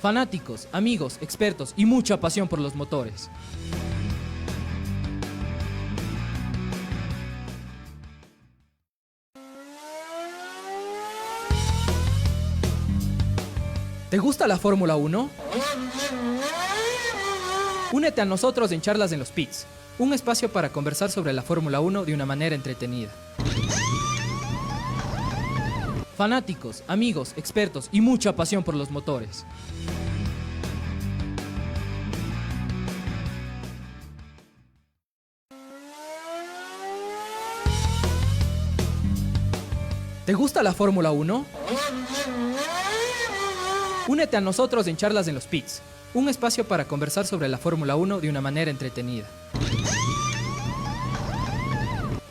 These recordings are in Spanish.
Fanáticos, amigos, expertos y mucha pasión por los motores. ¿Te gusta la Fórmula 1? Únete a nosotros en Charlas en los Pits, un espacio para conversar sobre la Fórmula 1 de una manera entretenida. Fanáticos, amigos, expertos y mucha pasión por los motores. ¿Te gusta la Fórmula 1? Únete a nosotros en Charlas en los Pits, un espacio para conversar sobre la Fórmula 1 de una manera entretenida.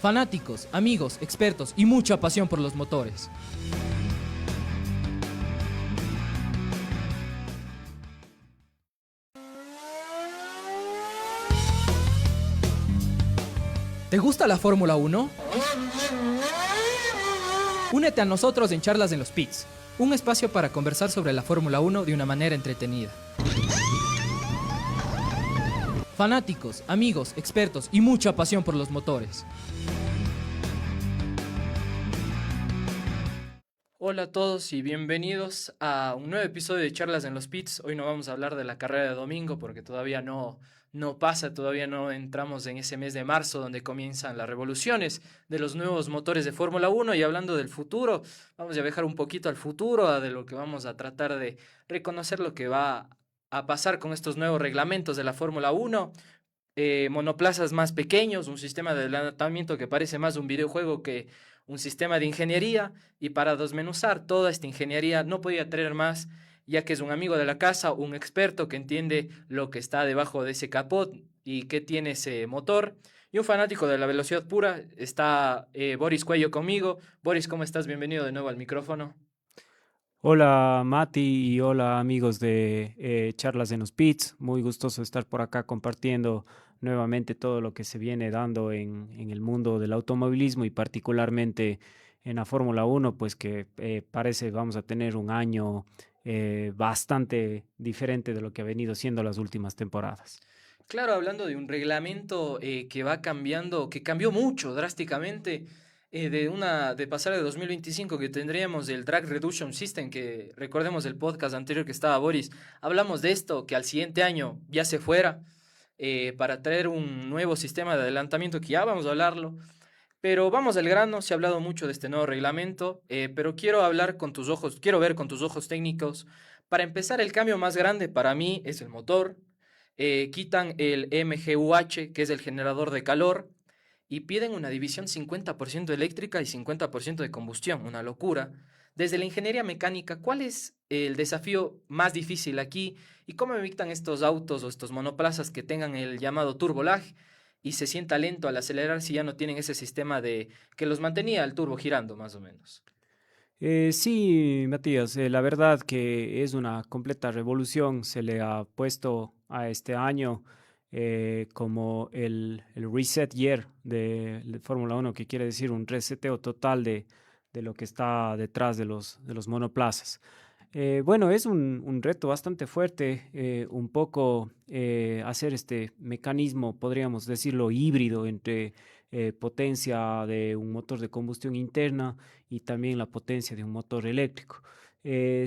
Fanáticos, amigos, expertos y mucha pasión por los motores. ¿Te gusta la Fórmula 1? Únete a nosotros en Charlas en los Pits, un espacio para conversar sobre la Fórmula 1 de una manera entretenida. Fanáticos, amigos, expertos y mucha pasión por los motores. Hola a todos y bienvenidos a un nuevo episodio de Charlas en los Pits. Hoy no vamos a hablar de la carrera de domingo porque todavía no pasa, todavía no entramos en ese mes de marzo donde comienzan las revoluciones de los nuevos motores de Fórmula 1. Y hablando del futuro, vamos a viajar un poquito al futuro, de lo que vamos a tratar de reconocer lo que va a pasar con estos nuevos reglamentos de la Fórmula 1. Monoplazas más pequeños, un sistema de adelantamiento que parece más un videojuego que un sistema de ingeniería. Y para desmenuzar toda esta ingeniería no podía traer más, ya que es un amigo de la casa, un experto que entiende lo que está debajo de ese capot y qué tiene ese motor, y un fanático de la velocidad pura. Está Boris Cuello conmigo. Boris, ¿cómo estás? Bienvenido de nuevo al micrófono. Hola Mati y hola amigos de Charlas en los Pits. Muy gustoso estar por acá compartiendo nuevamente todo lo que se viene dando en el mundo del automovilismo y particularmente en la Fórmula 1, pues que parece vamos a tener un año bastante diferente de lo que ha venido siendo las últimas temporadas. Claro, hablando de un reglamento que va cambiando, que cambió mucho drásticamente, de pasar de 2025 que tendríamos el Drag Reduction System, que recordemos el podcast anterior que estaba Boris, hablamos de esto, que al siguiente año ya se fuera, para traer un nuevo sistema de adelantamiento que ya vamos a hablarlo. Pero vamos al grano. Se ha hablado mucho de este nuevo reglamento, pero quiero hablar con tus ojos, quiero ver con tus ojos técnicos. Para empezar, el cambio más grande para mí es el motor. Quitan el MGUH, que es el generador de calor, y piden una división 50% eléctrica y 50% de combustión, una locura. Desde la ingeniería mecánica, ¿cuál es el desafío más difícil aquí? ¿Y cómo evitan estos autos o estos monoplazas que tengan el llamado turbo lag y se sienta lento al acelerar si ya no tienen ese sistema de que los mantenía el turbo girando más o menos? Sí, Matías, la verdad que es una completa revolución. Se le ha puesto a este año como el reset year de Fórmula 1, que quiere decir un reseteo total de lo que está detrás de los monoplazas. Bueno, es un reto bastante fuerte, un poco hacer este mecanismo, podríamos decirlo, híbrido entre potencia de un motor de combustión interna y también la potencia de un motor eléctrico.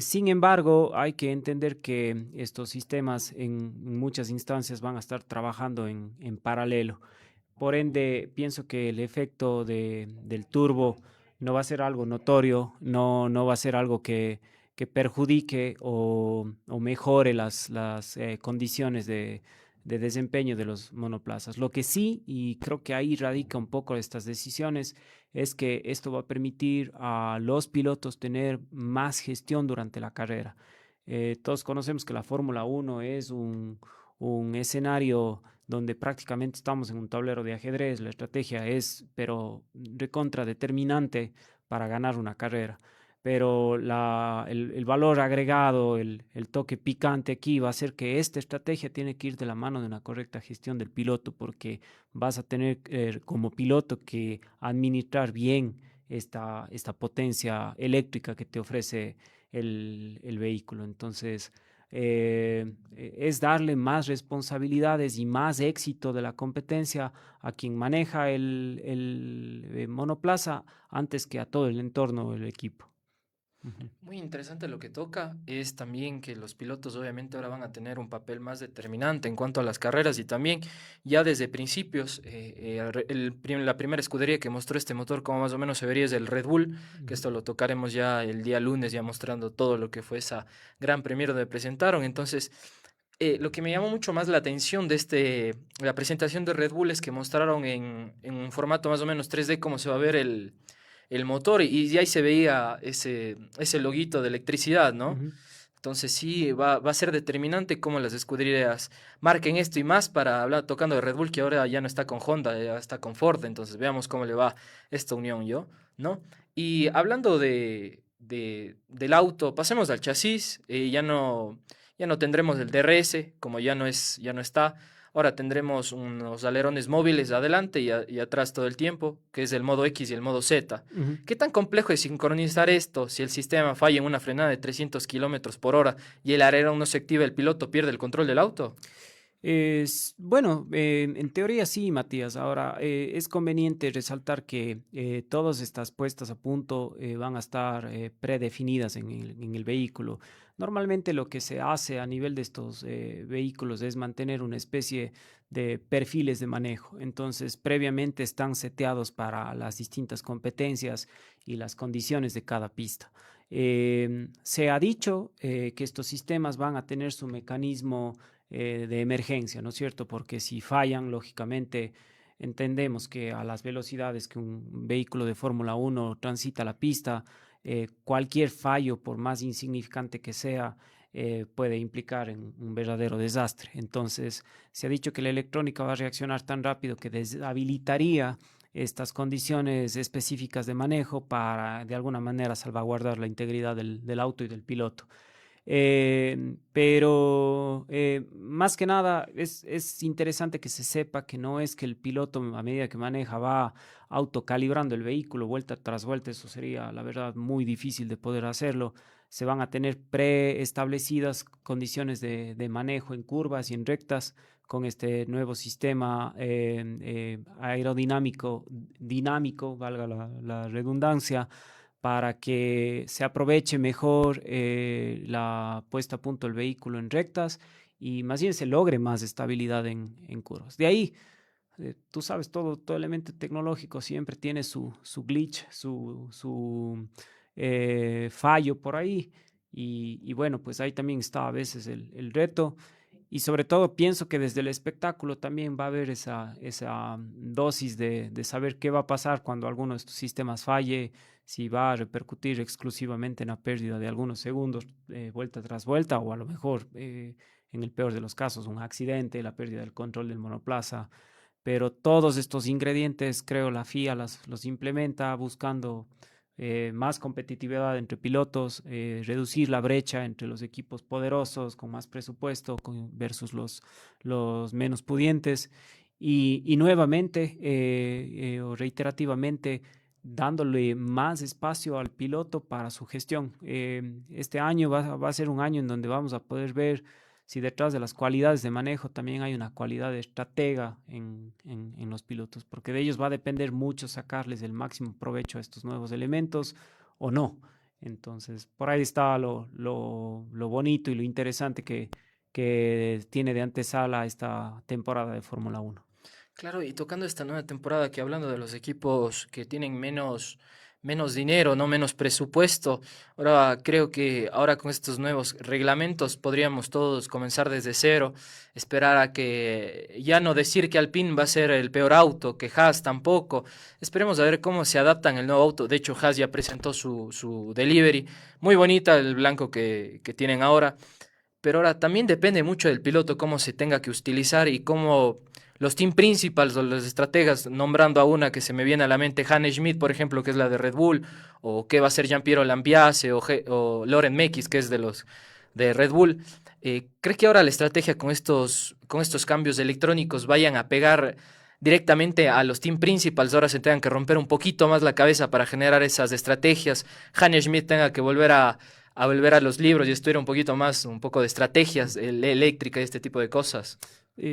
Sin embargo, hay que entender que estos sistemas en muchas instancias van a estar trabajando en paralelo. Por ende, pienso que el efecto del turbo no va a ser algo notorio, no va a ser algo que perjudique o mejore las condiciones de desempeño de los monoplazas. Lo que sí, y creo que ahí radica un poco estas decisiones, es que esto va a permitir a los pilotos tener más gestión durante la carrera. Todos conocemos que la Fórmula 1 es un escenario donde prácticamente estamos en un tablero de ajedrez. La estrategia es, pero recontra determinante para ganar una carrera. Pero el valor agregado, el toque picante aquí va a ser que esta estrategia tiene que ir de la mano de una correcta gestión del piloto, porque vas a tener como piloto que administrar bien esta potencia eléctrica que te ofrece el vehículo. Entonces, es darle más responsabilidades y más éxito de la competencia a quien maneja el monoplaza antes que a todo el entorno del equipo. Ujú. Muy interesante lo que toca es también que los pilotos obviamente ahora van a tener un papel más determinante en cuanto a las carreras y también ya desde principios la primera escudería que mostró este motor como más o menos se vería es el Red Bull, que Ujú. esto lo tocaremos ya el día lunes ya mostrando todo lo que fue esa gran premiere donde presentaron. Entonces, lo que me llamó mucho más la atención de la presentación de Red Bull es que mostraron en un formato más o menos 3D cómo se va a ver el motor y ahí se veía ese loguito de electricidad, ¿no? Ujú. Entonces sí, va a ser determinante cómo las escuderías marquen esto y más para hablar tocando de Red Bull, que ahora ya no está con Honda, ya está con Ford, entonces veamos cómo le va esta unión yo, ¿no? Y hablando del auto, pasemos al chasis, ya no tendremos el DRS, como ya no está. Ahora tendremos unos alerones móviles adelante y atrás todo el tiempo, que es el modo X y el modo Z. Ujú. ¿Qué tan complejo es sincronizar esto si el sistema falla en una frenada de 300 kilómetros por hora y el alerón no se activa, el piloto pierde el control del auto? Bueno, en teoría sí, Matías. Ahora, es conveniente resaltar que todas estas puestas a punto van a estar predefinidas en el vehículo. Normalmente lo que se hace a nivel de estos vehículos es mantener una especie de perfiles de manejo. Entonces, previamente están seteados para las distintas competencias y las condiciones de cada pista. Se ha dicho que estos sistemas van a tener su mecanismo de emergencia, ¿no es cierto? Porque si fallan, lógicamente entendemos que a las velocidades que un vehículo de Fórmula 1 transita la pista, cualquier fallo, por más insignificante que sea, puede implicar en un verdadero desastre. Entonces, se ha dicho que la electrónica va a reaccionar tan rápido que deshabilitaría estas condiciones específicas de manejo para de alguna manera salvaguardar la integridad del auto y del piloto. Pero más que nada es interesante que se sepa que no es que el piloto a medida que maneja va autocalibrando el vehículo vuelta tras vuelta, eso sería la verdad muy difícil de poder hacerlo. Se van a tener preestablecidas condiciones de manejo en curvas y en rectas con este nuevo sistema aerodinámico, dinámico, valga la redundancia, para que se aproveche mejor la puesta a punto del vehículo en rectas y más bien se logre más estabilidad en curvas. De ahí, tú sabes, todo elemento tecnológico siempre tiene su glitch, su fallo por ahí. Y bueno, pues ahí también está a veces el reto. Y sobre todo pienso que desde el espectáculo también va a haber esa dosis de saber qué va a pasar cuando alguno de estos sistemas falle, si va a repercutir exclusivamente en la pérdida de algunos segundos, vuelta tras vuelta, o a lo mejor, en el peor de los casos, un accidente, la pérdida del control del monoplaza. Pero todos estos ingredientes, creo, la FIA los implementa buscando más competitividad entre pilotos, reducir la brecha entre los equipos poderosos con más presupuesto versus los menos pudientes y nuevamente o reiterativamente dándole más espacio al piloto para su gestión. Este año va a ser un año en donde vamos a poder ver si detrás de las cualidades de manejo también hay una cualidad de estratega en los pilotos, porque de ellos va a depender mucho sacarles el máximo provecho a estos nuevos elementos o no. Entonces, por ahí está lo bonito y lo interesante que tiene de antesala esta temporada de Fórmula 1. Claro, y tocando esta nueva temporada, que hablando de los equipos que tienen menos dinero, no menos presupuesto, ahora creo que ahora con estos nuevos reglamentos podríamos todos comenzar desde cero, esperar a que ya no decir que Alpine va a ser el peor auto, que Haas tampoco. Esperemos a ver cómo se adaptan el nuevo auto. De hecho, Haas ya presentó su delivery, muy bonita el blanco que tienen ahora. Pero ahora también depende mucho del piloto cómo se tenga que utilizar y cómo los team principals o los estrategas, nombrando a una que se me viene a la mente, Hanne Schmidt, por ejemplo, que es la de Red Bull, o qué va a ser Giampiero Lambiase o Loren Mekies, que es de los de Red Bull. ¿Cree que ahora la estrategia con estos cambios electrónicos vayan a pegar directamente a los team principals? Ahora se tengan que romper un poquito más la cabeza para generar esas estrategias. Hanne Schmidt tenga que volver a volver a los libros y estudiar un poquito más, un poco de estrategias eléctricas y este tipo de cosas.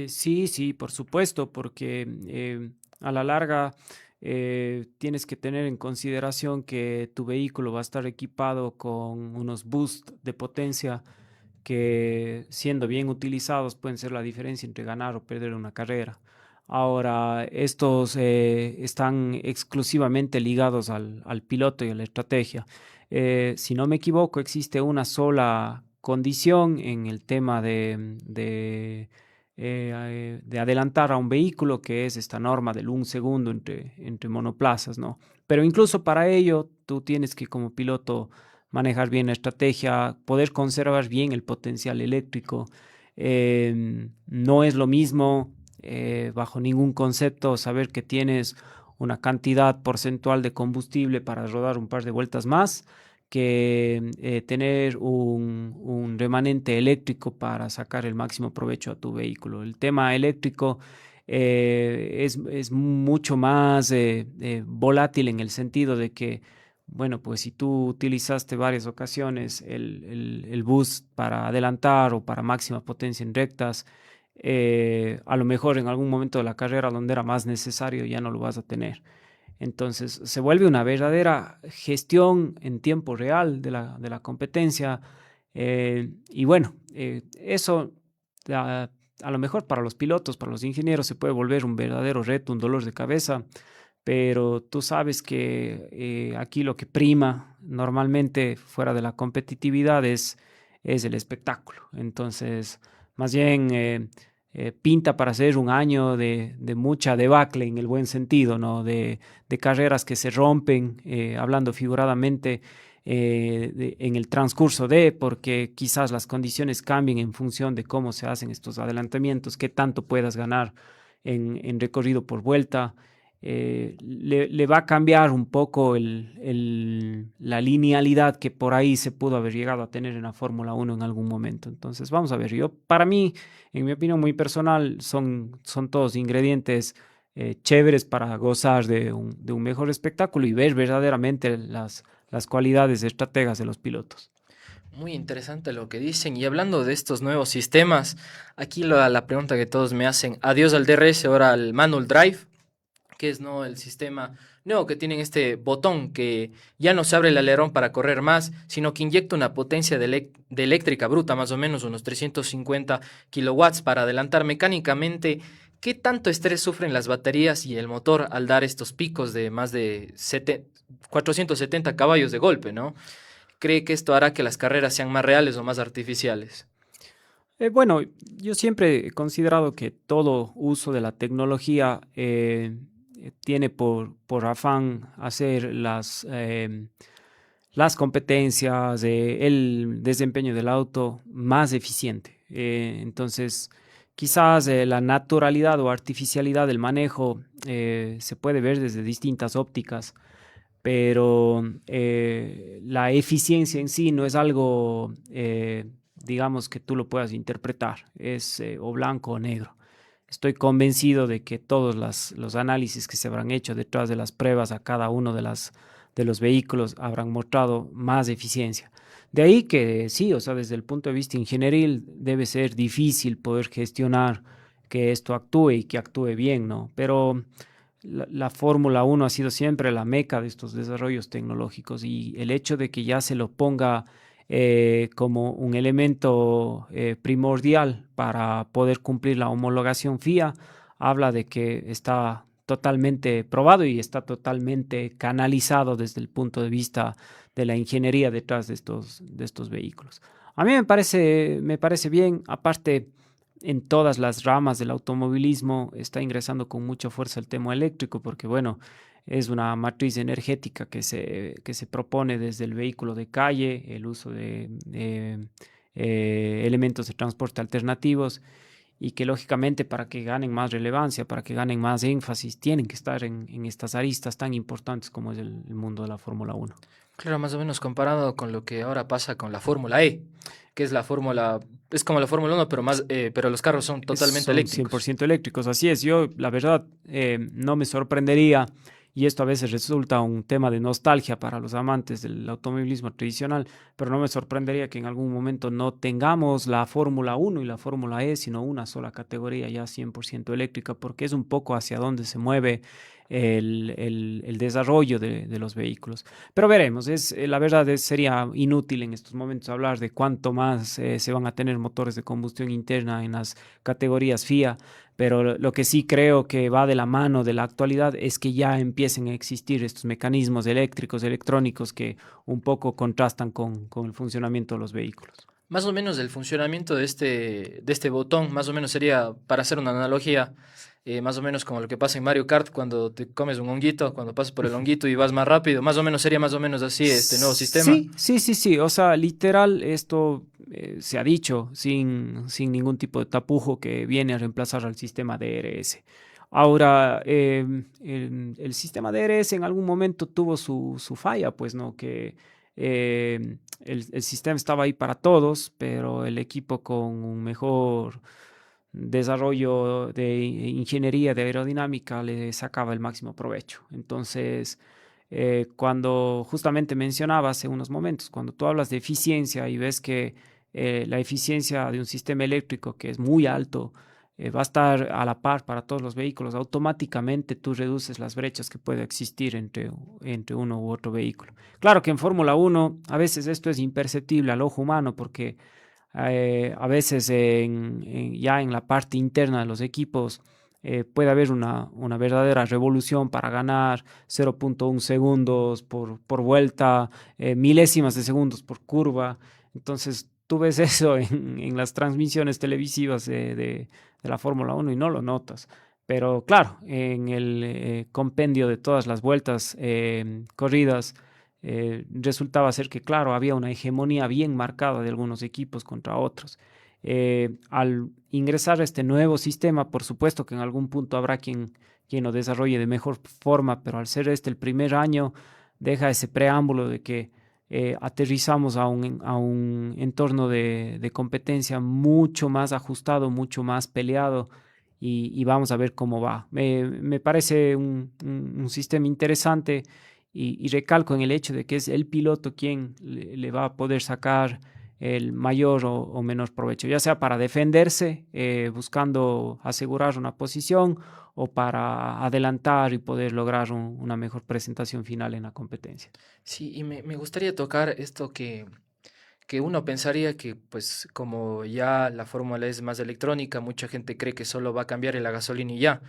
Sí, sí, por supuesto, porque a la larga tienes que tener en consideración que tu vehículo va a estar equipado con unos boosts de potencia que, siendo bien utilizados, pueden ser la diferencia entre ganar o perder una carrera. Ahora, estos están exclusivamente ligados al piloto y a la estrategia. Si no me equivoco, existe una sola condición en el tema de adelantar a un vehículo, que es esta norma del 1 segundo entre monoplazas, ¿no? Pero incluso para ello, tú tienes que, como piloto, manejar bien la estrategia, poder conservar bien el potencial eléctrico. No es lo mismo, bajo ningún concepto, saber que tienes una cantidad porcentual de combustible para rodar un par de vueltas más, que tener un remanente eléctrico para sacar el máximo provecho a tu vehículo. El tema eléctrico es mucho más volátil, en el sentido de que, bueno, pues si tú utilizaste varias ocasiones el boost para adelantar o para máxima potencia en rectas, a lo mejor en algún momento de la carrera donde era más necesario ya no lo vas a tener. Entonces se vuelve una verdadera gestión en tiempo real de la competencia. Y bueno, eso a lo mejor para los pilotos, para los ingenieros, se puede volver un verdadero reto, un dolor de cabeza, pero tú sabes que aquí lo que prima normalmente fuera de la competitividad es el espectáculo. Entonces, más bien pinta para ser un año de mucha debacle, en el buen sentido, ¿no? De carreras que se rompen, hablando figuradamente, en el transcurso porque quizás las condiciones cambien en función de cómo se hacen estos adelantamientos, qué tanto puedas ganar en recorrido por vuelta. Le va a cambiar un poco la linealidad que por ahí se pudo haber llegado a tener en la Fórmula 1 en algún momento. Entonces, vamos a ver, para mí, en mi opinión muy personal, son todos ingredientes chéveres para gozar de un mejor espectáculo y ver verdaderamente las cualidades estrategas de los pilotos. Muy interesante lo que dicen. Y hablando de estos nuevos sistemas, aquí la pregunta que todos me hacen, adiós al DRS, ahora al Manual Drive, que es, ¿no?, el sistema nuevo que tienen este botón que ya no se abre el alerón para correr más, sino que inyecta una potencia de eléctrica bruta, más o menos unos 350 kilowatts, para adelantar mecánicamente. ¿Qué tanto estrés sufren las baterías y el motor al dar estos picos de más de 470 caballos de golpe, ¿no? ¿Cree que esto hará que las carreras sean más reales o más artificiales? Bueno, yo siempre he considerado que todo uso de la tecnología tiene por afán hacer las competencias, el desempeño del auto más eficiente. Entonces, quizás la naturalidad o artificialidad del manejo se puede ver desde distintas ópticas, pero la eficiencia en sí no es algo, digamos, que tú lo puedas interpretar, es o blanco o negro. Estoy convencido de que todos los análisis que se habrán hecho detrás de las pruebas a cada uno de los vehículos habrán mostrado más eficiencia. De ahí que sí, o sea, desde el punto de vista ingenieril debe ser difícil poder gestionar que esto actúe y que actúe bien, ¿no? Pero la Fórmula 1 ha sido siempre la meca de estos desarrollos tecnológicos, y el hecho de que ya se lo ponga como un elemento primordial para poder cumplir la homologación FIA, habla de que está totalmente probado y está totalmente canalizado desde el punto de vista de la ingeniería detrás de estos vehículos. A mí me parece bien. Aparte, en todas las ramas del automovilismo está ingresando con mucha fuerza el tema eléctrico, porque bueno, es una matriz energética que se propone desde el vehículo de calle, el uso de elementos de transporte alternativos, y que lógicamente, para que ganen más relevancia, para que ganen más énfasis, tienen que estar en estas aristas tan importantes como es el mundo de la Fórmula 1. Claro, más o menos comparado con lo que ahora pasa con la Fórmula E, que es es como la Fórmula 1, pero pero los carros son totalmente Son eléctricos. 100% eléctricos, así es. Yo, la verdad, no me sorprendería, y esto a veces resulta un tema de nostalgia para los amantes del automovilismo tradicional, pero no me sorprendería que en algún momento no tengamos la Fórmula 1 y la Fórmula E, sino una sola categoría ya 100% eléctrica, porque es un poco hacia donde se mueve el desarrollo de los vehículos. Pero veremos, la verdad sería inútil en estos momentos hablar de cuánto más se van a tener motores de combustión interna en las categorías FIA, pero lo que sí creo que va de la mano de la actualidad es que ya empiecen a existir estos mecanismos eléctricos, electrónicos que un poco contrastan con el funcionamiento de los vehículos. Más o menos el funcionamiento de este botón, más o menos sería, para hacer una analogía, más o menos como lo que pasa en Mario Kart cuando te comes un honguito, cuando pasas por el honguito y vas más rápido, más o menos sería más o menos así este nuevo sistema. Sí, sí, sí, sí. O sea, literal, esto se ha dicho sin ningún tipo de tapujo que viene a reemplazar al sistema DRS. Ahora, el sistema DRS en algún momento tuvo su falla, pues, ¿no? Que el sistema estaba ahí para todos, pero el equipo con un mejor desarrollo de ingeniería de aerodinámica le sacaba el máximo provecho. Entonces, cuando justamente mencionaba hace unos momentos, cuando tú hablas de eficiencia y ves que la eficiencia de un sistema eléctrico que es muy alto va a estar a la par para todos los vehículos, automáticamente tú reduces las brechas que puede existir entre uno u otro vehículo. Claro que en Fórmula 1 a veces esto es imperceptible al ojo humano porque a veces ya en la parte interna de los equipos puede haber una verdadera revolución para ganar 0.1 segundos por vuelta, milésimas de segundos por curva. Entonces tú ves eso en las transmisiones televisivas de la Fórmula 1 y no lo notas. Pero claro, en el compendio de todas las vueltas corridas, resultaba ser que, claro, había una hegemonía bien marcada de algunos equipos contra otros. Al ingresar a este nuevo sistema, por supuesto que en algún punto habrá quien lo desarrolle de mejor forma, pero al ser este el primer año, deja ese preámbulo de que aterrizamos a un entorno de competencia mucho más ajustado, mucho más peleado y vamos a ver cómo va. Me parece un sistema interesante y recalco en el hecho de que es el piloto quien le va a poder sacar el mayor o menor provecho, ya sea para defenderse, buscando asegurar una posición o para adelantar y poder lograr una mejor presentación final en la competencia. Sí, y me gustaría tocar esto que uno pensaría que, pues, como ya la fórmula es más electrónica, mucha gente cree que solo va a cambiar en la gasolina y ya.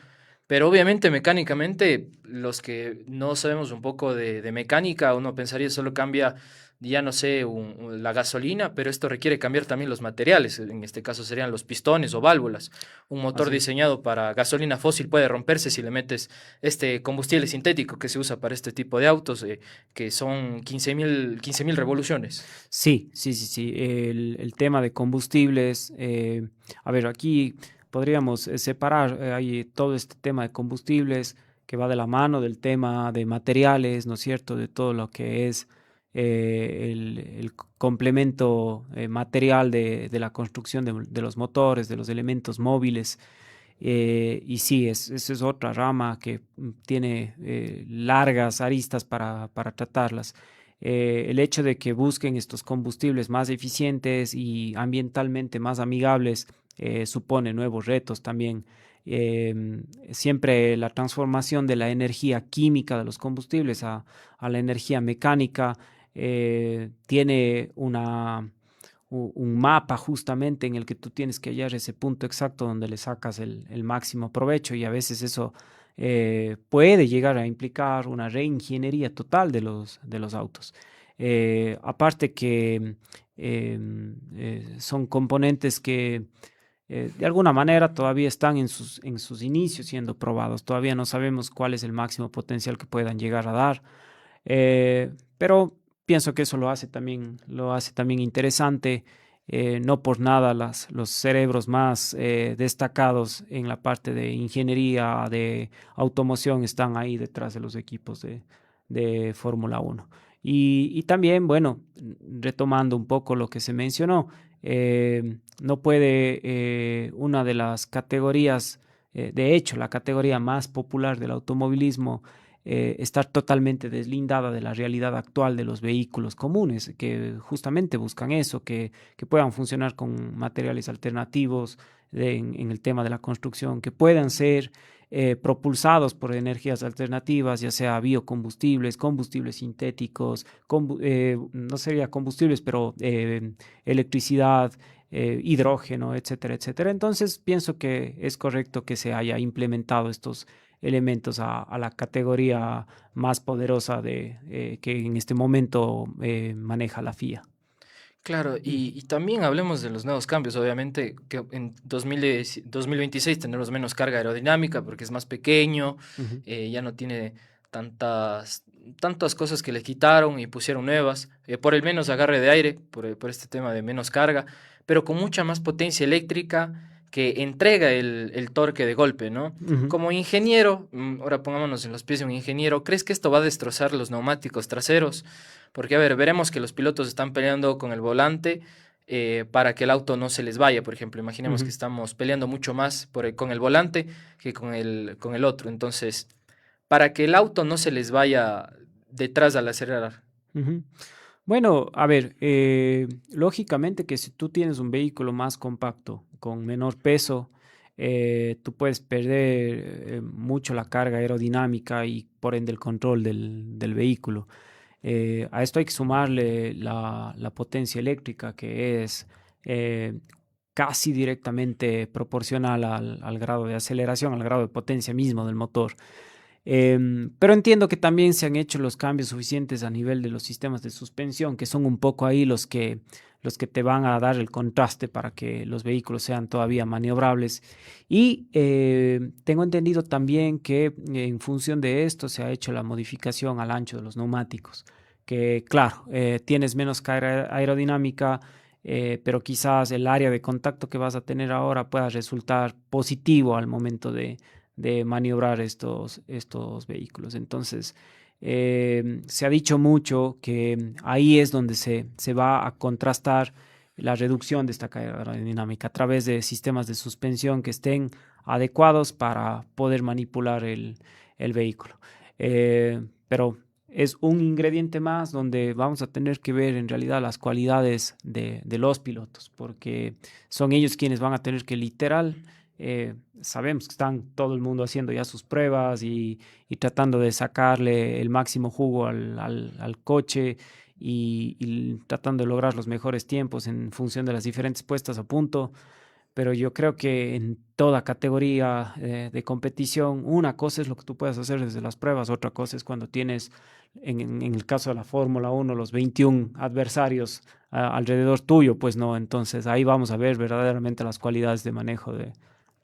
Pero obviamente mecánicamente, los que no sabemos un poco de mecánica, uno pensaría solo cambia, ya no sé, la gasolina, pero esto requiere cambiar también los materiales. En este caso serían los pistones o válvulas. Un motor Así es. diseñado para gasolina fósil puede romperse si le metes este combustible sintético que se usa para este tipo de autos, que son 15.000 revoluciones. Sí, sí, sí, sí. El tema de combustibles, a ver, aquí podríamos separar hay todo este tema de combustibles que va de la mano del tema de materiales, ¿no es cierto? De todo lo que es el complemento material de la construcción de los motores, de los elementos móviles. Y sí, esa es otra rama que tiene largas aristas para tratarlas. El hecho de que busquen estos combustibles más eficientes y ambientalmente más amigables supone nuevos retos también. Siempre la transformación de la energía química de los combustibles a la energía mecánica tiene un mapa justamente en el que tú tienes que hallar ese punto exacto donde le sacas el máximo provecho y a veces eso puede llegar a implicar una reingeniería total de los autos. Aparte que son componentes que de alguna manera todavía están en sus inicios siendo probados. Todavía no sabemos cuál es el máximo potencial que puedan llegar a dar. Pero pienso que eso lo hace también interesante. No por nada los cerebros más destacados en la parte de ingeniería, de automoción, están ahí detrás de los equipos de Fórmula 1. Y también, bueno, retomando un poco lo que se mencionó, no puede una de las categorías, de hecho, la categoría más popular del automovilismo, estar totalmente deslindada de la realidad actual de los vehículos comunes, que justamente buscan eso, que puedan funcionar con materiales alternativos en el tema de la construcción, que puedan ser propulsados por energías alternativas, ya sea biocombustibles, combustibles sintéticos, no sería combustibles, pero electricidad, hidrógeno, etcétera, etcétera. Entonces, pienso que es correcto que se haya implementado estos elementos a la categoría más poderosa que en este momento maneja la FIA. Claro, y también hablemos de los nuevos cambios, obviamente que en 2026 tendremos menos carga aerodinámica porque es más pequeño, Ujú, ya no tiene tantas, tantas cosas que le quitaron y pusieron nuevas, por el menos agarre de aire, por este tema de menos carga, pero con mucha más potencia eléctrica que entrega el torque de golpe, ¿no? ujú. Como ingeniero, ahora pongámonos en los pies de un ingeniero, ¿crees que esto va a destrozar los neumáticos traseros? Porque, a ver, veremos que los pilotos están peleando con el volante para que el auto no se les vaya. Por ejemplo, imaginemos que Ujú, estamos peleando mucho más con el volante que con el otro. Entonces, para que el auto no se les vaya detrás al acelerar. ujú. Bueno, a ver, lógicamente que si tú tienes un vehículo más compacto, con menor peso, tú puedes perder mucho la carga aerodinámica y por ende el control del vehículo. A esto hay que sumarle la potencia eléctrica, que es eh, casi directamente proporcional al grado de aceleración, al grado de potencia mismo del motor. Pero entiendo que también se han hecho los cambios suficientes a nivel de los sistemas de suspensión, que son un poco ahí los que te van a dar el contraste para que los vehículos sean todavía maniobrables. Y tengo entendido también que en función de esto se ha hecho la modificación al ancho de los neumáticos, que claro, tienes menos carga aerodinámica. Pero quizás el área de contacto que vas a tener ahora pueda resultar positivo al momento de maniobrar estos vehículos. Entonces, se ha dicho mucho que ahí es donde se va a contrastar la reducción de esta carga aerodinámica a través de sistemas de suspensión que estén adecuados para poder manipular el vehículo. Pero es un ingrediente más donde vamos a tener que ver en realidad las cualidades de los pilotos, porque son ellos quienes van a tener que literal sabemos que están todo el mundo haciendo ya sus pruebas y tratando de sacarle el máximo jugo al coche y tratando de lograr los mejores tiempos en función de las diferentes puestas a punto. Pero yo creo que en toda categoría de competición, una cosa es lo que tú puedes hacer desde las pruebas, otra cosa es cuando tienes, en el caso de la Fórmula 1, los 21 adversarios alrededor tuyo, pues no, entonces ahí vamos a ver verdaderamente las cualidades de manejo de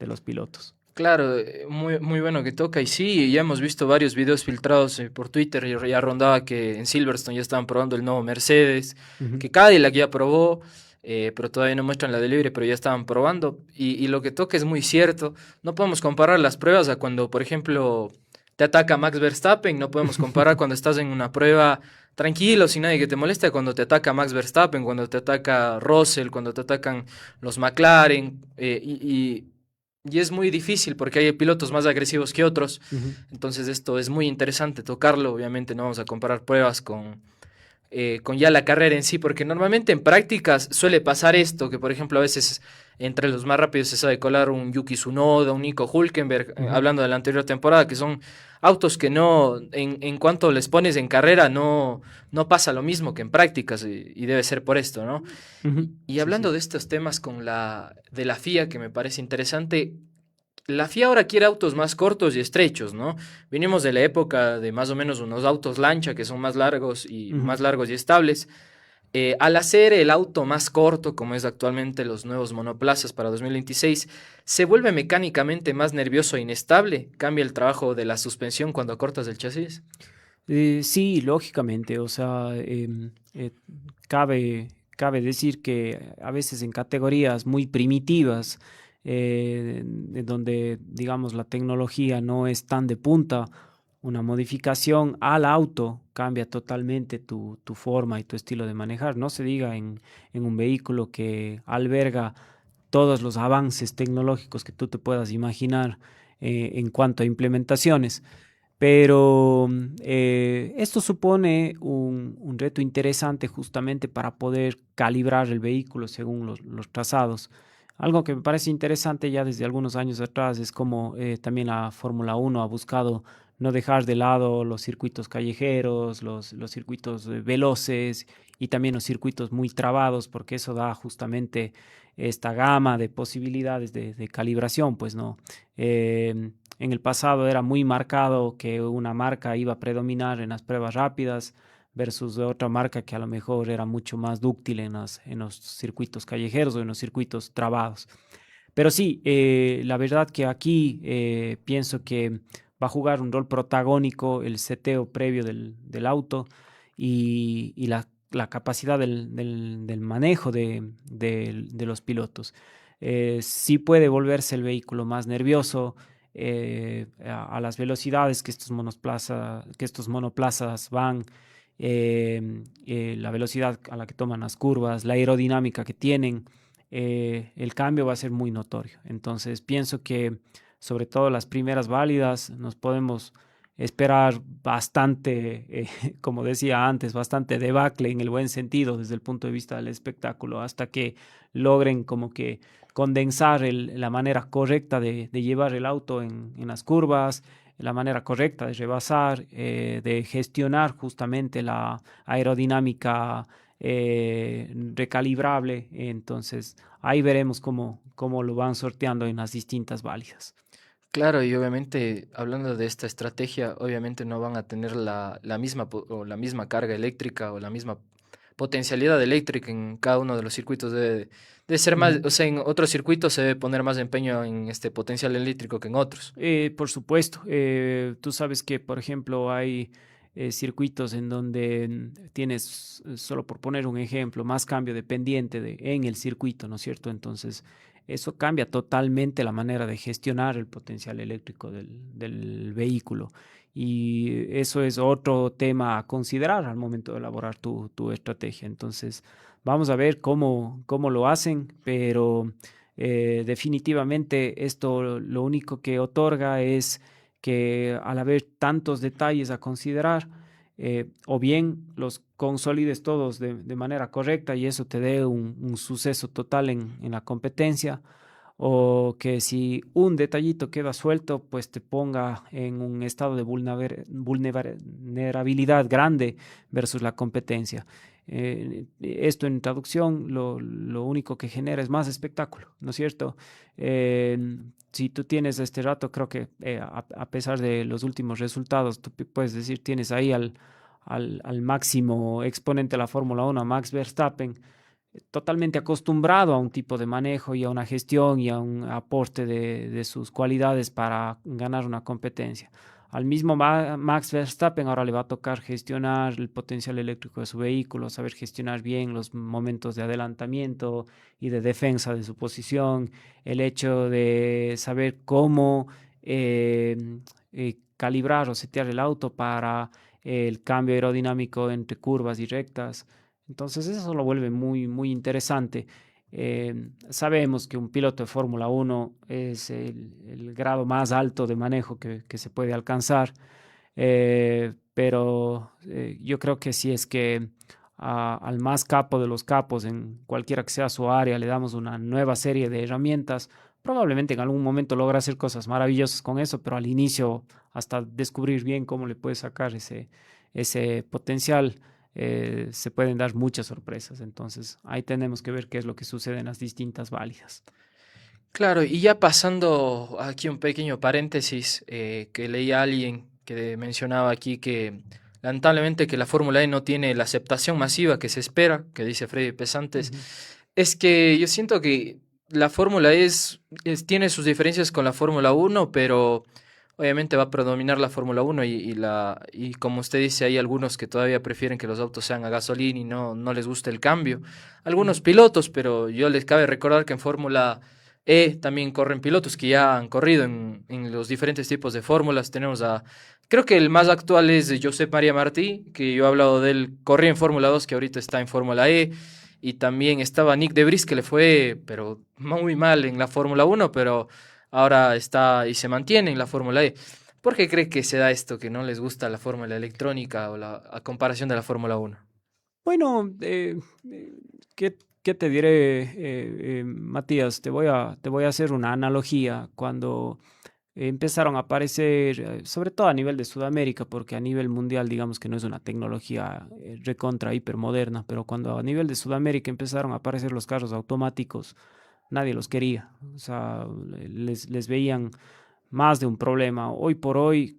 los pilotos. Claro, muy, muy bueno que toca. Y sí, ya hemos visto varios videos filtrados por Twitter. Y ya rondaba que en Silverstone ya estaban probando el nuevo Mercedes, Ujú, que Cadillac ya probó, pero todavía no muestran la de libre, pero ya estaban probando. Y lo que toca es muy cierto. No podemos comparar las pruebas a cuando, por ejemplo, te ataca Max Verstappen. No podemos comparar cuando estás en una prueba tranquilo, sin nadie que te moleste, cuando te ataca Max Verstappen, cuando te ataca Russell, cuando te atacan los McLaren. Y es muy difícil porque hay pilotos más agresivos que otros. ujú, Entonces esto es muy interesante tocarlo. Obviamente no vamos a comparar pruebas con ya la carrera en sí, porque normalmente en prácticas suele pasar esto, que por ejemplo a veces entre los más rápidos se sabe colar un Yuki Tsunoda, un Nico Hülkenberg, ujú. hablando de la anterior temporada, que son autos que no, en cuanto les pones en carrera, no pasa lo mismo que en prácticas, y debe ser por esto, ¿no? Ujú, Y sí, hablando sí. de estos temas de la FIA, que me parece interesante, la FIA ahora quiere autos más cortos y estrechos, ¿no? Venimos de la época de más o menos unos autos lancha que son Ujú. más largos y estables. Al hacer el auto más corto, como es actualmente los nuevos monoplazas para 2026, se vuelve mecánicamente más nervioso e inestable. Cambia el trabajo de la suspensión cuando cortas el chasis. Sí, lógicamente, o sea, cabe decir que a veces en categorías muy primitivas, en donde, digamos, la tecnología no es tan de punta, una modificación al auto cambia totalmente tu forma y tu estilo de manejar. No se diga en un vehículo que alberga todos los avances tecnológicos que tú te puedas imaginar en cuanto a implementaciones. Pero esto supone un reto interesante justamente para poder calibrar el vehículo según los trazados. Algo que me parece interesante ya desde algunos años atrás es como también la Fórmula Uno ha buscado no dejar de lado los circuitos callejeros, los circuitos veloces y también los circuitos muy trabados, porque eso da justamente esta gama de posibilidades de calibración, pues no. En el pasado era muy marcado que una marca iba a predominar en las pruebas rápidas versus otra marca que a lo mejor era mucho más dúctil en los circuitos callejeros o en los circuitos trabados. Pero sí, la verdad que aquí pienso que va a jugar un rol protagónico el seteo previo del auto y la capacidad del manejo de los pilotos. Sí puede volverse el vehículo más nervioso a las velocidades que estos monoplazas van, la velocidad a la que toman las curvas, la aerodinámica que tienen, el cambio va a ser muy notorio. Entonces pienso que sobre todo las primeras válidas nos podemos esperar bastante, como decía antes, bastante debacle en el buen sentido desde el punto de vista del espectáculo, hasta que logren como que condensar la manera correcta de llevar el auto en las curvas, la manera correcta de rebasar, de gestionar justamente la aerodinámica recalibrable. Entonces, ahí veremos cómo lo van sorteando en las distintas válidas. Claro, y obviamente hablando de esta estrategia, obviamente no van a tener la misma o la misma carga eléctrica o la misma potencialidad eléctrica en cada uno de los circuitos. Debe ser más, Ujú. o sea, en otros circuitos se debe poner más empeño en este potencial eléctrico que en otros. Por supuesto, tú sabes que, por ejemplo, hay circuitos en donde tienes, solo por poner un ejemplo, más cambio de pendiente en el circuito, ¿no es cierto? Entonces, eso cambia totalmente la manera de gestionar el potencial eléctrico del vehículo. Y eso es otro tema a considerar al momento de elaborar tu estrategia. Entonces, vamos a ver cómo lo hacen, pero definitivamente esto lo único que otorga es que al haber tantos detalles a considerar, o bien los consolides todos de manera correcta y eso te dé un suceso total en la competencia, o que si un detallito queda suelto, pues te ponga en un estado de vulnerabilidad grande versus la competencia. Esto en traducción lo único que genera es más espectáculo, ¿no es cierto? Eh, si tú tienes este rato, creo que a pesar de los últimos resultados, tú puedes decir, tienes ahí al máximo exponente de la Fórmula 1, a Max Verstappen, totalmente acostumbrado a un tipo de manejo y a una gestión y a un aporte de sus cualidades para ganar una competencia. Al mismo Max Verstappen ahora le va a tocar gestionar el potencial eléctrico de su vehículo, saber gestionar bien los momentos de adelantamiento y de defensa de su posición, el hecho de saber cómo calibrar o setear el auto para el cambio aerodinámico entre curvas y rectas. Entonces eso lo vuelve muy interesante. Sabemos que un piloto de Fórmula 1 es el grado más alto de manejo que se puede alcanzar, pero yo creo que si es que al más capo de los capos, en cualquiera que sea su área, le damos una nueva serie de herramientas, probablemente en algún momento logra hacer cosas maravillosas con eso, pero al inicio, hasta descubrir bien cómo le puede sacar ese potencial, se pueden dar muchas sorpresas. Entonces, ahí tenemos que ver qué es lo que sucede en las distintas válidas. Claro, y ya pasando aquí un pequeño paréntesis, que leí a alguien que mencionaba aquí que lamentablemente que la Fórmula E no tiene la aceptación masiva que se espera, que dice Freddy Pesantes, Ujú. es que yo siento que la Fórmula E tiene sus diferencias con la Fórmula Uno, pero obviamente va a predominar la Fórmula Uno y como usted dice, hay algunos que todavía prefieren que los autos sean a gasolina y no les gusta el cambio. Algunos Ujú. pilotos, pero yo les cabe recordar que en Fórmula E también corren pilotos que ya han corrido en los diferentes tipos de fórmulas. Creo que el más actual es Josep María Martí, que yo he hablado de él, corría en Fórmula 2, que ahorita está en Fórmula E. Y también estaba Nick De Vries, que le fue, pero muy mal en la Fórmula 1, pero ahora está y se mantiene en la Fórmula E. ¿Por qué cree que se da esto, que no les gusta la fórmula electrónica o la a comparación de la Fórmula Uno? Bueno, ¿qué te diré, Matías? Te voy a hacer una analogía. Cuando empezaron a aparecer, sobre todo a nivel de Sudamérica, porque a nivel mundial, digamos que no es una tecnología recontra hiper moderna, pero cuando a nivel de Sudamérica empezaron a aparecer los carros automáticos, nadie los quería. O sea, les veían más de un problema. Hoy por hoy,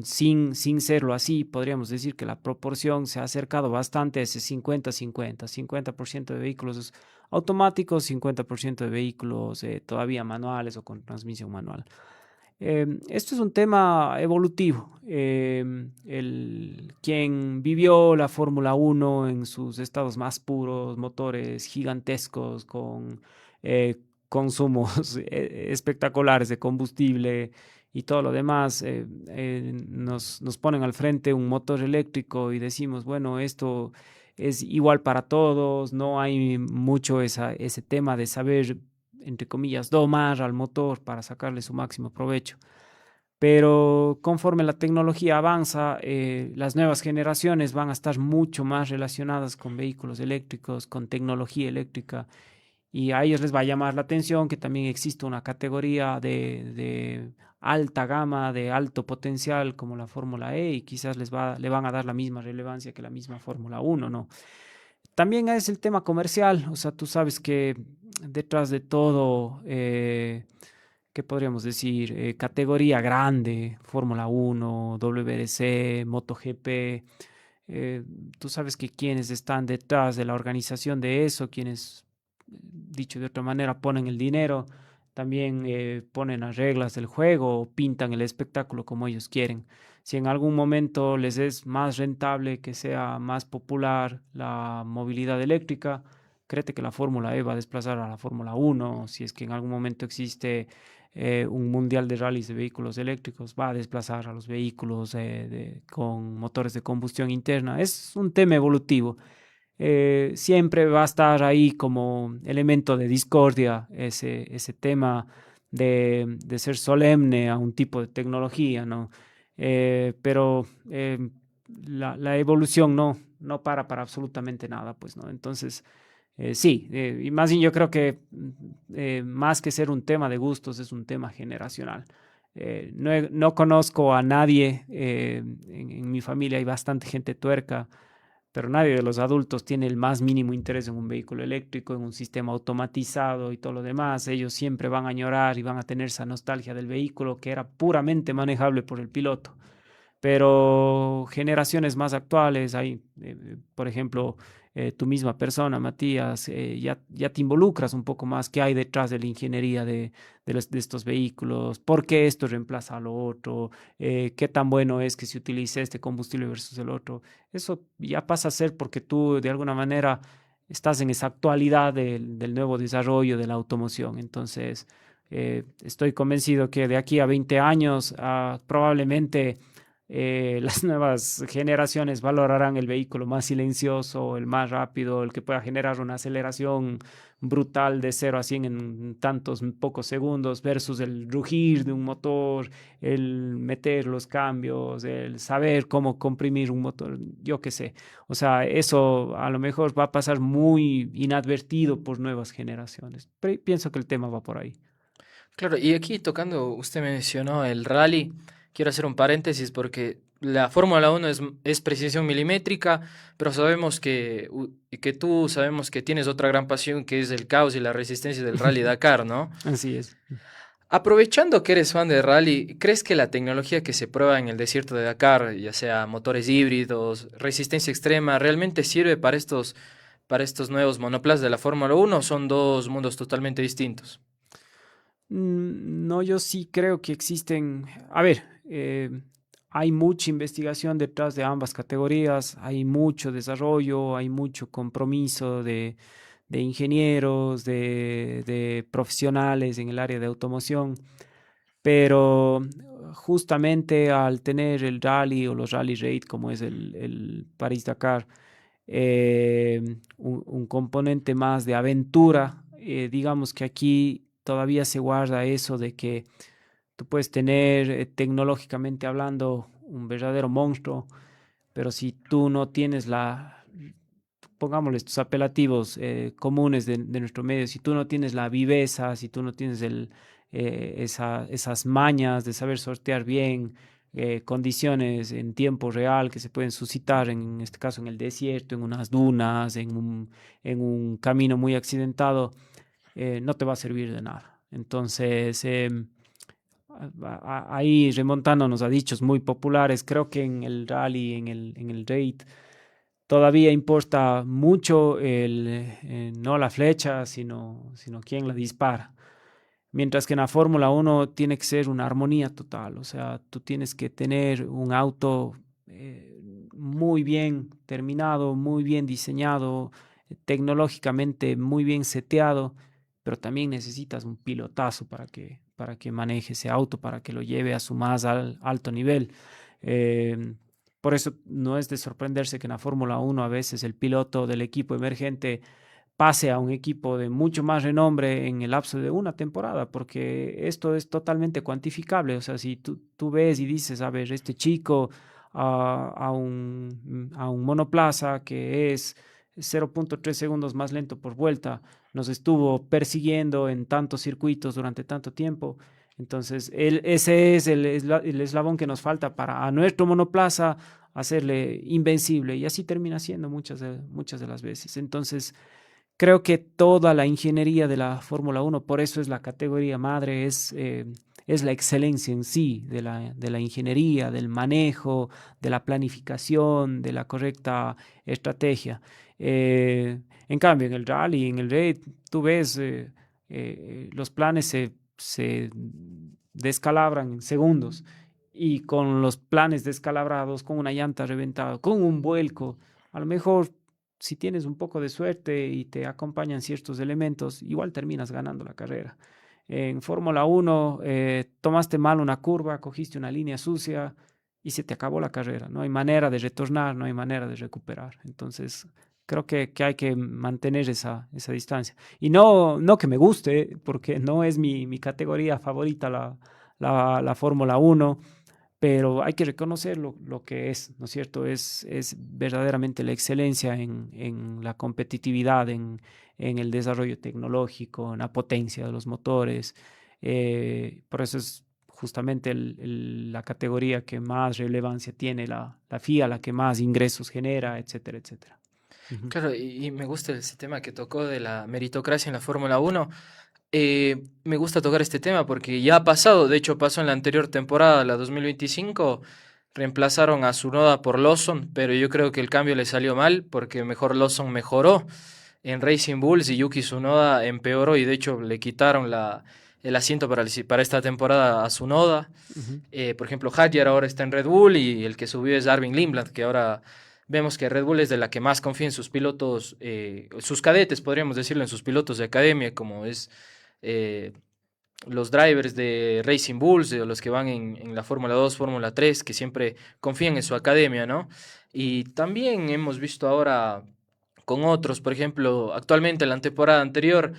sin serlo así, podríamos decir que la proporción se ha acercado bastante a ese 50-50, 50% de vehículos automáticos, 50% de vehículos todavía manuales o con transmisión manual. Esto es un tema evolutivo. Quien vivió la Fórmula 1 en sus estados más puros, motores gigantescos con consumos espectaculares de combustible y todo lo demás, nos ponen al frente un motor eléctrico y decimos, bueno, esto es igual para todos, no hay mucho ese tema de saber, entre comillas, domar al motor para sacarle su máximo provecho. Pero conforme la tecnología avanza, las nuevas generaciones van a estar mucho más relacionadas con vehículos eléctricos, con tecnología eléctrica, y a ellos les va a llamar la atención que también existe una categoría de alta gama, de alto potencial como la Fórmula E, y quizás le van a dar la misma relevancia que la misma Fórmula 1, ¿no? También es el tema comercial. O sea, tú sabes que detrás de todo, ¿qué podríamos decir? Categoría grande, Fórmula 1, WRC, MotoGP. eh, Tú sabes que quienes están detrás de la organización de eso, quienes, dicho de otra manera, ponen el dinero, también ponen las reglas del juego o pintan el espectáculo como ellos quieren. Si en algún momento les es más rentable que sea más popular la movilidad eléctrica, créete que la Fórmula E va a desplazar a la Fórmula 1. Si es que en algún momento existe un mundial de rallies de vehículos eléctricos, va a desplazar a los vehículos con motores de combustión interna. Es un tema evolutivo. Siempre va a estar ahí como elemento de discordia ese tema de ser solemne a un tipo de tecnología, ¿no? Pero la evolución no para absolutamente nada, pues, ¿no? Entonces, sí, y más bien yo creo que más que ser un tema de gustos, es un tema generacional. No conozco a nadie, en mi familia hay bastante gente tuerca, pero nadie de los adultos tiene el más mínimo interés en un vehículo eléctrico, en un sistema automatizado y todo lo demás. Ellos siempre van a añorar y van a tener esa nostalgia del vehículo que era puramente manejable por el piloto. Pero generaciones más actuales, hay, por ejemplo, tu misma persona, Matías, ya te involucras un poco más qué hay detrás de la ingeniería de estos vehículos, por qué esto reemplaza a lo otro, qué tan bueno es que se utilice este combustible versus el otro. Eso ya pasa a ser porque tú de alguna manera estás en esa actualidad del nuevo desarrollo de la automoción. Entonces, estoy convencido que de aquí a 20 años, probablemente las nuevas generaciones valorarán el vehículo más silencioso, el más rápido, el que pueda generar una aceleración brutal de 0 a 100 en tantos pocos segundos versus el rugir de un motor, el meter los cambios, el saber cómo comprimir un motor, yo qué sé. O sea, eso a lo mejor va a pasar muy inadvertido por nuevas generaciones. Pero pienso que el tema va por ahí. Claro, y aquí tocando, usted mencionó el rally, quiero hacer un paréntesis porque la Fórmula Uno es precisión milimétrica, pero sabemos que tú sabemos que tienes otra gran pasión que es el caos y la resistencia del Rally Dakar, ¿no? Así es. Aprovechando que eres fan de rally, ¿crees que la tecnología que se prueba en el desierto de Dakar, ya sea motores híbridos, resistencia extrema, realmente sirve para estos nuevos monoplazas de la Fórmula Uno? ¿O son dos mundos totalmente distintos? No, yo sí creo que existen, a ver, hay mucha investigación detrás de ambas categorías, hay mucho desarrollo, hay mucho compromiso de ingenieros, de profesionales en el área de automoción, pero justamente al tener el rally o los rally raid como es el París-Dakar, un componente más de aventura, digamos que aquí todavía se guarda eso de que Tú puedes tener, tecnológicamente hablando, un verdadero monstruo, pero si tú no tienes pongámosle estos apelativos comunes de nuestro medio, si tú no tienes la viveza, si tú no tienes esas mañas de saber sortear bien condiciones en tiempo real que se pueden suscitar, en este caso en el desierto, en unas dunas, en un camino muy accidentado, no te va a servir de nada. Entonces, ahí remontándonos a dichos muy populares, creo que en el rally, en el raid, todavía importa mucho no la flecha, sino quién la dispara. Mientras que en la Fórmula 1 tiene que ser una armonía total, o sea, tú tienes que tener un auto muy bien terminado, muy bien diseñado, tecnológicamente muy bien seteado, pero también necesitas un pilotazo para que maneje ese auto, para que lo lleve a su más alto nivel. Eh, por eso no es de sorprenderse que en la Fórmula 1 a veces el piloto del equipo emergente pase a un equipo de mucho más renombre en el lapso de una temporada, porque esto es totalmente cuantificable. O sea, si tú ves y dices, a ver, este chico a un monoplaza que es 0.3 segundos más lento por vuelta, nos estuvo persiguiendo en tantos circuitos durante tanto tiempo. Entonces, ese es el eslabón que nos falta para a nuestro monoplaza hacerle invencible, y así termina siendo muchas de las veces. Entonces, creo que toda la ingeniería de la Fórmula 1, por eso es la categoría madre, es la excelencia en sí de la ingeniería, del manejo, de la planificación, de la correcta estrategia. En cambio, en el rally, en el raid, tú ves, los planes se descalabran en segundos, y con los planes descalabrados, con una llanta reventada, con un vuelco, a lo mejor si tienes un poco de suerte y te acompañan ciertos elementos, igual terminas ganando la carrera. En Fórmula 1, tomaste mal una curva, cogiste una línea sucia y se te acabó la carrera. No hay manera de retornar, no hay manera de recuperar. Entonces, creo que hay que mantener esa distancia. Y no que me guste, porque no es mi categoría favorita la Fórmula 1, pero hay que reconocer lo que es, ¿no es cierto? Es verdaderamente la excelencia en la competitividad, en el desarrollo tecnológico, en la potencia de los motores. Por eso es justamente la categoría que más relevancia tiene la FIA, la que más ingresos genera, etcétera, etcétera. Ujú. Claro, y me gusta ese tema que tocó de la meritocracia en la Fórmula 1. Me gusta tocar este tema porque ya ha pasado, de hecho pasó en la anterior temporada, la 2025, reemplazaron a Tsunoda por Lawson, pero yo creo que el cambio le salió mal porque mejor Lawson mejoró en Racing Bulls y Yuki Tsunoda empeoró y de hecho le quitaron el asiento para esta temporada a Tsunoda. Ujú. Por ejemplo, Hadjar ahora está en Red Bull y el que subió es Arvin Lindblad, que ahora vemos que Red Bull es de la que más confía en sus pilotos, sus cadetes, podríamos decirlo, en sus pilotos de academia, como es eh, los drivers de Racing Bulls, o los que van en la Fórmula 2, Fórmula 3, que siempre confían en su academia, ¿no? Y también hemos visto ahora con otros, por ejemplo, actualmente en la temporada anterior,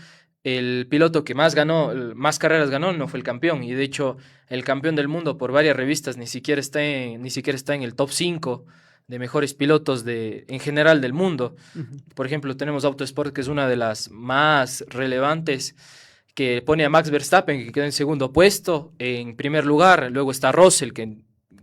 el piloto que más ganó, más carreras ganó, no fue el campeón, y de hecho el campeón del mundo por varias revistas ni siquiera está en el top 5 de mejores pilotos en general del mundo. Ujú. Por ejemplo, tenemos Autosport, que es una de las más relevantes, que pone a Max Verstappen, que queda en segundo puesto. En primer lugar, luego está Russell, que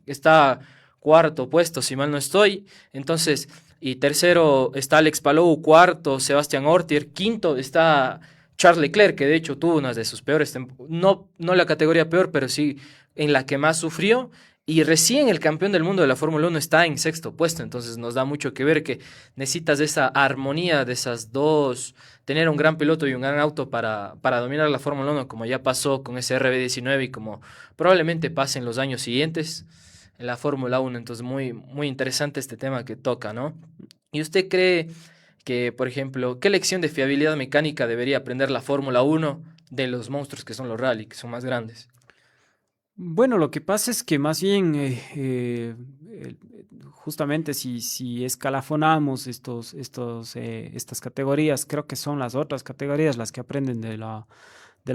está cuarto puesto, si mal no estoy. Entonces, y tercero está Alex Palou, cuarto Sebastián Ortier, quinto está Charles Leclerc, que de hecho tuvo una de sus peores, no la categoría peor, pero sí en la que más sufrió. Y recién el campeón del mundo de la Fórmula 1 está en sexto puesto, entonces nos da mucho que ver que necesitas de esa armonía de esas dos, tener un gran piloto y un gran auto para dominar la Fórmula 1, como ya pasó con ese RB19 y como probablemente pase en los años siguientes en la Fórmula 1. Entonces, muy, muy interesante este tema que toca, ¿no? ¿Y usted cree que, por ejemplo, qué lección de fiabilidad mecánica debería aprender la Fórmula 1 de los monstruos que son los rally, que son más grandes? Bueno, lo que pasa es que más bien, justamente si escalafonamos estas categorías, creo que son las otras categorías las que aprenden de la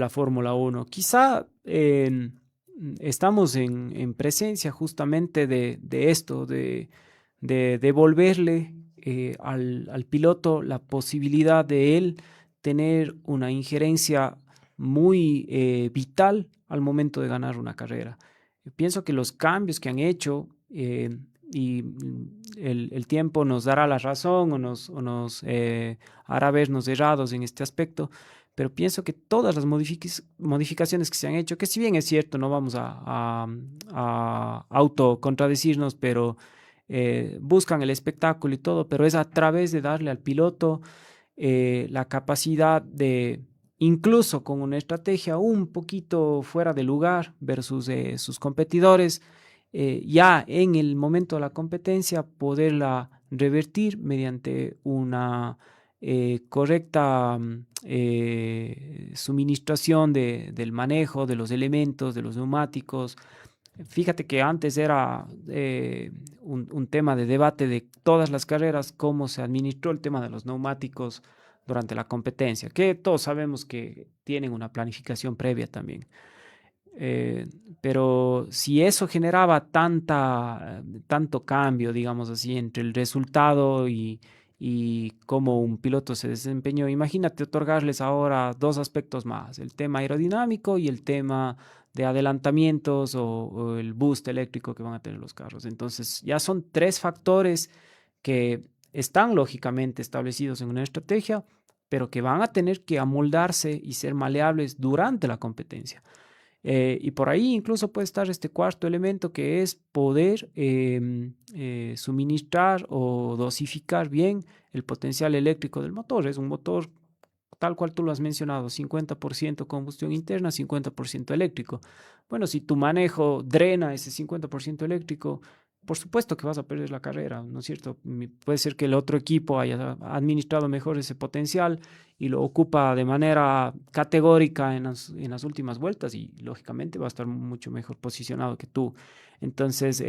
Fórmula 1. Quizá estamos en presencia justamente de esto, de devolverle al piloto la posibilidad de él tener una injerencia muy vital al momento de ganar una carrera. Yo pienso que los cambios que han hecho y el tiempo nos dará la razón o nos hará vernos errados en este aspecto, pero pienso que todas las modificaciones que se han hecho, que si bien es cierto, no vamos a autocontradecirnos, pero buscan el espectáculo y todo, pero es a través de darle al piloto la capacidad de, incluso con una estrategia un poquito fuera de lugar versus sus competidores, ya en el momento de la competencia poderla revertir mediante una correcta suministración del manejo de los elementos, de los neumáticos. Fíjate que antes era un tema de debate de todas las carreras, cómo se administró el tema de los neumáticos durante la competencia, que todos sabemos que tienen una planificación previa también. Eh, pero si eso generaba tanto cambio, digamos así, entre el resultado y cómo un piloto se desempeñó, imagínate otorgarles ahora dos aspectos más, el tema aerodinámico y el tema de adelantamientos o el boost eléctrico que van a tener los carros. Entonces ya son tres factores que están lógicamente establecidos en una estrategia, pero que van a tener que amoldarse y ser maleables durante la competencia. Y por ahí incluso puede estar este cuarto elemento que es poder suministrar o dosificar bien el potencial eléctrico del motor. Es un motor tal cual tú lo has mencionado, 50% combustión interna, 50% eléctrico. Bueno, si tu manejo drena ese 50% eléctrico, por supuesto que vas a perder la carrera, ¿no es cierto? Puede ser que el otro equipo haya administrado mejor ese potencial y lo ocupa de manera categórica en las últimas vueltas y lógicamente va a estar mucho mejor posicionado que tú. Entonces,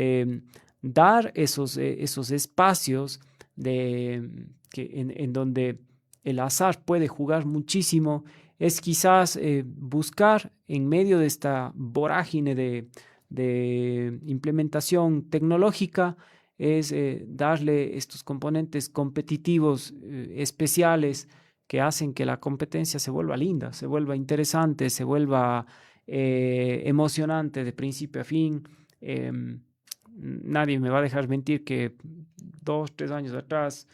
dar esos espacios en donde el azar puede jugar muchísimo es quizás buscar en medio de esta vorágine de implementación tecnológica, es darle estos componentes competitivos especiales que hacen que la competencia se vuelva linda, se vuelva interesante, se vuelva emocionante de principio a fin. Nadie me va a dejar mentir que 2, 3 años atrás,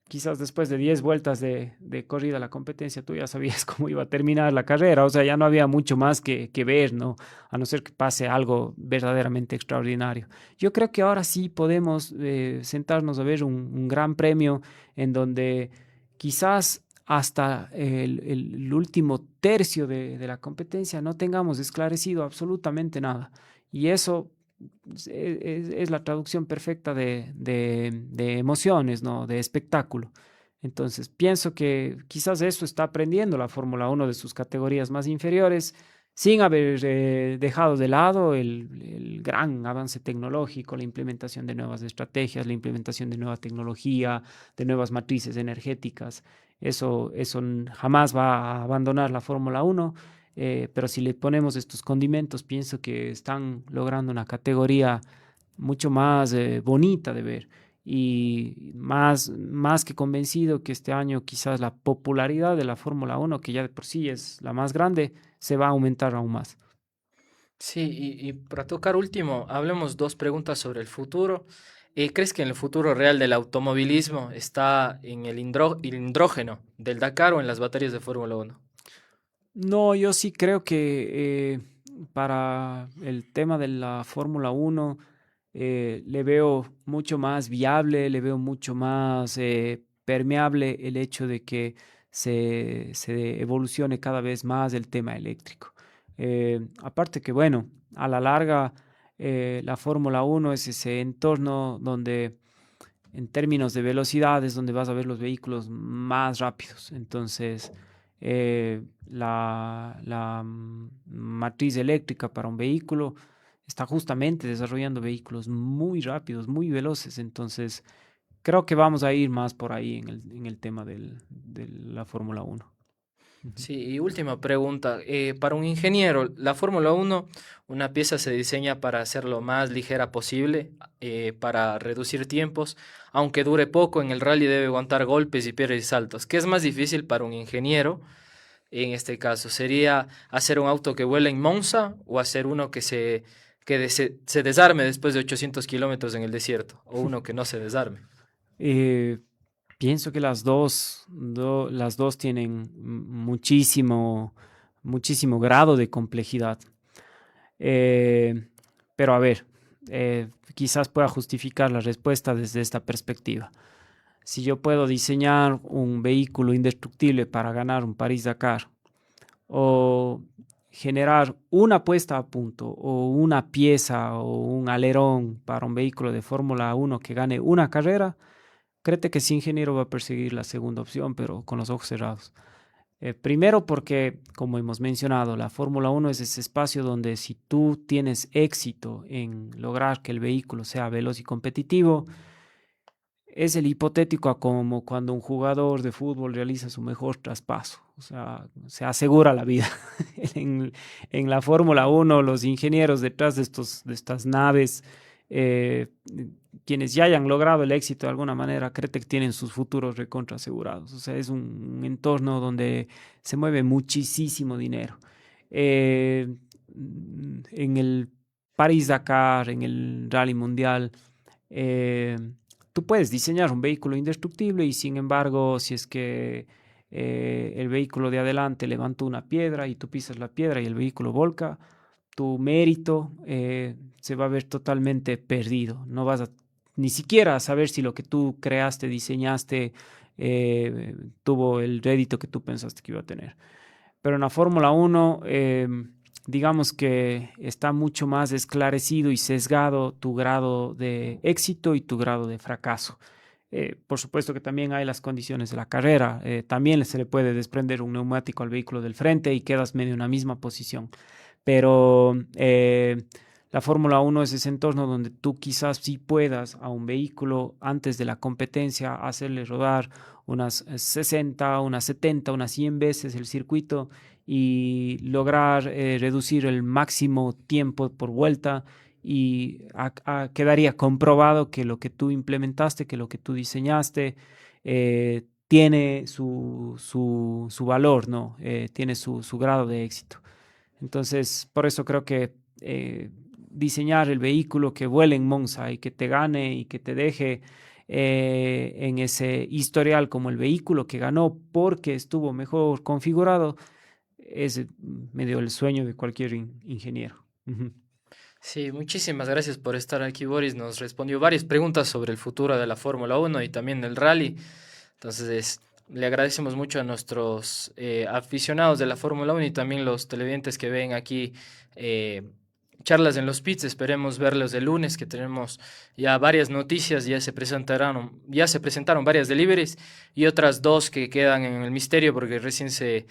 quizás después de 10 vueltas de corrida a la competencia, tú ya sabías cómo iba a terminar la carrera, o sea, ya no había mucho más que ver, ¿no? A no ser que pase algo verdaderamente extraordinario. Yo creo que ahora sí podemos sentarnos a ver un gran premio en donde quizás hasta el último tercio de la competencia no tengamos esclarecido absolutamente nada. Y eso es la traducción perfecta de emociones, ¿no? De espectáculo. Entonces, pienso que quizás eso está aprendiendo la Fórmula 1 de sus categorías más inferiores, sin haber dejado de lado el gran avance tecnológico, la implementación de nuevas estrategias, la implementación de nueva tecnología, de nuevas matrices energéticas. Eso jamás va a abandonar la Fórmula 1. Pero si le ponemos estos condimentos, pienso que están logrando una categoría mucho más bonita de ver y más que convencido que este año quizás la popularidad de la Fórmula 1, que ya de por sí es la más grande, se va a aumentar aún más. Sí, y para tocar último, hablemos dos preguntas sobre el futuro. ¿Crees que en el futuro real del automovilismo está en el hidrógeno del Dakar o en las baterías de Fórmula 1? No, yo sí creo que para el tema de la Fórmula 1 le veo mucho más viable, le veo mucho más permeable el hecho de que se evolucione cada vez más el tema eléctrico. Aparte que, bueno, a la larga la Fórmula 1 es ese entorno donde en términos de velocidades, donde vas a ver los vehículos más rápidos. Entonces, la matriz eléctrica para un vehículo está justamente desarrollando vehículos muy rápidos, muy veloces. Entonces, creo que vamos a ir más por ahí en el tema de la Fórmula 1. Sí, y última pregunta. Para un ingeniero, la Fórmula Uno, una pieza se diseña para hacer lo más ligera posible, para reducir tiempos, aunque dure poco, en el rally debe aguantar golpes y pierdes y saltos. ¿Qué es más difícil para un ingeniero en este caso? ¿Sería hacer un auto que vuela en Monza o hacer uno se desarme después de 800 kilómetros en el desierto? ¿O uno que no se desarme? Eh, Pienso que las dos tienen muchísimo grado de complejidad. Eh, pero a ver, quizás pueda justificar la respuesta desde esta perspectiva. Si yo puedo diseñar un vehículo indestructible para ganar un París-Dakar o generar una puesta a punto o una pieza o un alerón para un vehículo de Fórmula 1 que gane una carrera, créete que ese ingeniero va a perseguir la segunda opción, pero con los ojos cerrados. Primero porque, como hemos mencionado, la Fórmula 1 es ese espacio donde si tú tienes éxito en lograr que el vehículo sea veloz y competitivo, es el hipotético a como cuando un jugador de fútbol realiza su mejor traspaso, o sea, se asegura la vida. En la Fórmula 1, los ingenieros detrás de estas naves, eh, quienes ya hayan logrado el éxito de alguna manera, creen que tienen sus futuros recontra asegurados. O sea, es un entorno donde se mueve muchísimo dinero. Eh, en el París-Dakar, en el Rally Mundial, eh, tú puedes diseñar un vehículo indestructible y sin embargo, si es que el vehículo de adelante levantó una piedra y tú pisas la piedra y el vehículo volca, tu mérito se va a ver totalmente perdido. No vas a ni siquiera a saber si lo que tú creaste, diseñaste, tuvo el rédito que tú pensaste que iba a tener. Pero en la Fórmula 1, digamos que está mucho más esclarecido y sesgado tu grado de éxito y tu grado de fracaso. Por supuesto que también hay las condiciones de la carrera. También se le puede desprender un neumático al vehículo del frente y quedas medio en la misma posición. Pero la Fórmula 1 es ese entorno donde tú quizás sí puedas a un vehículo antes de la competencia hacerle rodar unas 60, unas 70, unas 100 veces el circuito y lograr reducir el máximo tiempo por vuelta y quedaría comprobado que lo que tú implementaste, que lo que tú diseñaste, tiene su valor, ¿no? Tiene su grado de éxito. Entonces, por eso creo que diseñar el vehículo que vuele en Monza y que te gane y que te deje en ese historial como el vehículo que ganó porque estuvo mejor configurado, es medio el sueño de cualquier ingeniero. Ujú. Sí, muchísimas gracias por estar aquí, Boris. Nos respondió varias preguntas sobre el futuro de la Fórmula Uno y también del rally. Entonces, le agradecemos mucho a nuestros aficionados de la Fórmula Uno y también los televidentes que ven aquí eh, charlas en los pits. Esperemos verlos el lunes, que tenemos ya varias noticias, ya se presentaron varias deliveries y otras dos que quedan en el misterio porque recién se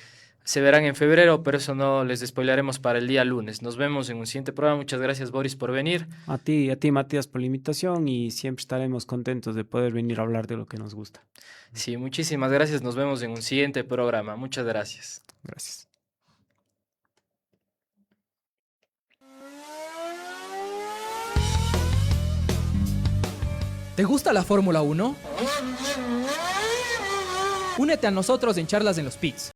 verán en febrero, pero eso no les spoilaremos para el día lunes. Nos vemos en un siguiente programa. Muchas gracias, Boris, por venir. A ti, Matías, por la invitación y siempre estaremos contentos de poder venir a hablar de lo que nos gusta. Sí, muchísimas gracias. Nos vemos en un siguiente programa. Muchas gracias. Gracias. ¿Te gusta la Fórmula 1? Únete a nosotros en Charlas en los Pits.